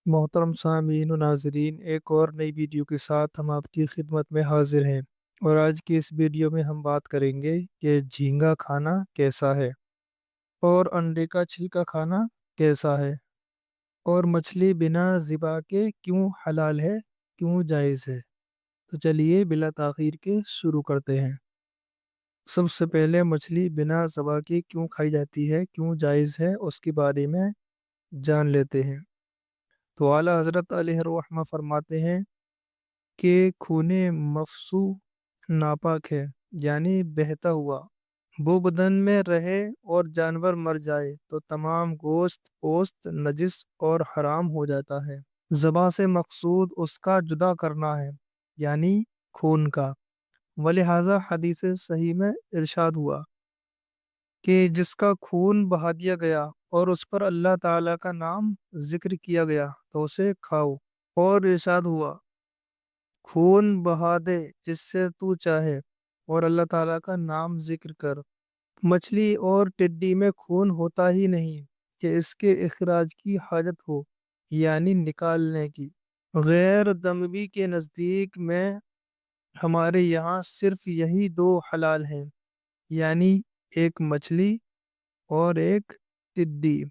मोहतरम सामीन और नाजरीन, एक और नई वीडियो के साथ हम आपकी खिदमत में हाजिर हैं। और आज की इस वीडियो में हम बात करेंगे कि झींगा खाना कैसा है, और अंडे का छिलका खाना कैसा है, और मछली बिना ज़िबा के क्यों हलाल है, क्यों जायज़ है। तो चलिए बिला ताख़ीर के शुरू करते हैं। सबसे पहले मछली बिना ज़बा के क्यों खाई जाती है, क्यों जायज़ है, उसके बारे में जान लेते हैं। तो आला हज़रत अलैहिर्रहमा फरमाते हैं कि खूने मफसू नापाक है, यानी बहता हुआ। वो बदन में रहे और जानवर मर जाए तो तमाम गोश्त पोस्त नजिस और हराम हो जाता है। ज़बा से मकसूद उसका जुदा करना है, यानी खून का। वलिहाजा हदीस सही में इरशाद हुआ कि जिसका खून बहा दिया गया और उस पर अल्लाह ताला का नाम जिक्र किया गया तो उसे खाओ। और इरशाद हुआ, खून बहा दे जिससे तू चाहे और अल्लाह ताला का नाम जिक्र कर। मछली और टिड्डी में खून होता ही नहीं कि इसके इखराज की हाजत हो, यानी निकालने की। गैर दमवी के नज़दीक में हमारे यहाँ सिर्फ यही दो हलाल हैं, यानी एक मछली और एक टिड्डी।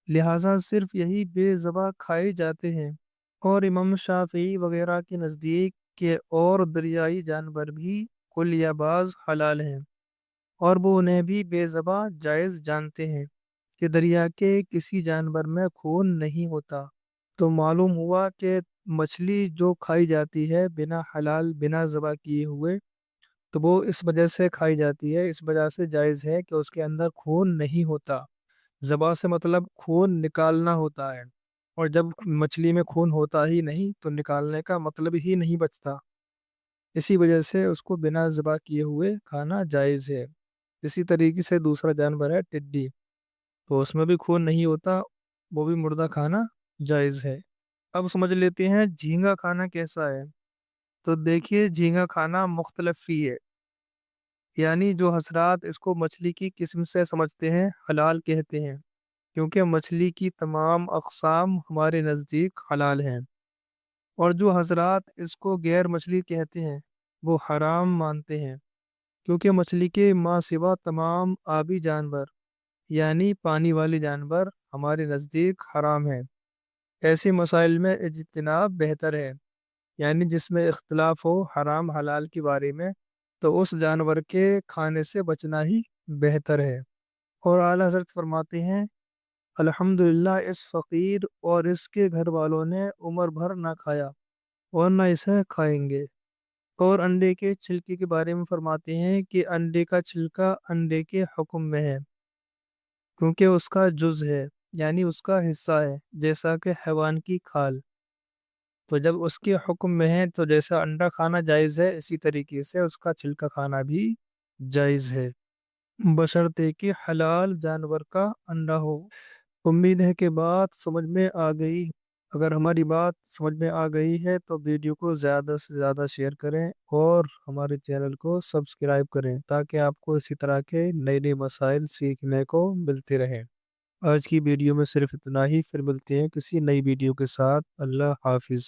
लिहाजा सिर्फ यही बेज़बा खाए जाते हैं। और इमाम शाफी वगैरह के नज़दीक के और दरियाई जानवर भी कुल या बाज हलाल हैं, और वो उन्हें भी बेज़बा जायज़ जानते हैं कि दरिया के किसी जानवर में खून नहीं होता। तो मालूम हुआ कि मछली जो खाई जाती है बिना हलाल बिना ज़बा किए हुए, तो वो इस वजह से खाई जाती है, इस वजह से जायज़ है कि उसके अंदर खून नहीं होता। ज़बा से मतलब खून निकालना होता है, और जब मछली में खून होता ही नहीं तो निकालने का मतलब ही नहीं बचता। इसी वजह से उसको बिना ज़बा किए हुए खाना जायज़ है। इसी तरीके से दूसरा जानवर है टिड्डी, तो उसमें भी खून नहीं होता, वो भी मुर्दा खाना जायज़ है। अब समझ लेते हैं झींगा खाना कैसा है। तो देखिए, झींगा खाना मुख्तलफ ही है, यानी जो हजरात इसको मछली की किस्म से समझते हैं हलाल कहते हैं, क्योंकि मछली की तमाम अक़साम हमारे नज़दीक हलाल हैं। और जो हजरात इसको गैर मछली कहते हैं वो हराम मानते हैं, क्योंकि मछली के माँ सिवा तमाम आबी जानवर, यानी पानी वाले जानवर, हमारे नज़दीक हराम हैं। ऐसे मसाइल में इज्तिनाब बेहतर है, यानी जिसमें इख्तलाफ हो हराम हलाल के बारे में, तो उस जानवर के खाने से बचना ही बेहतर है। और आला हज़रत फरमाते हैं, अल्हम्दुलिल्लाह इस फ़कीर और इसके घर वालों ने उम्र भर ना खाया और ना इसे खाएंगे। और अंडे के छिलके के बारे में फरमाते हैं कि अंडे का छिलका अंडे के हुक्म में है, क्योंकि उसका जुज़ है, यानी उसका हिस्सा है, जैसा कि हैवान की खाल। तो जब उसके हुक्म में है तो जैसा अंडा खाना जायज़ है, इसी तरीके से उसका छिलका खाना भी जायज़ है, बशर्ते कि हलाल जानवर का अंडा हो। उम्मीद है कि बात समझ में आ गई। अगर हमारी बात समझ में आ गई है तो वीडियो को ज़्यादा से ज़्यादा शेयर करें और हमारे चैनल को सब्सक्राइब करें, ताकि आपको इसी तरह के नए नए मसाइल सीखने को मिलते रहें। आज की वीडियो में सिर्फ इतना ही, फिर मिलते हैं किसी नई वीडियो के साथ। अल्लाह हाफिज़।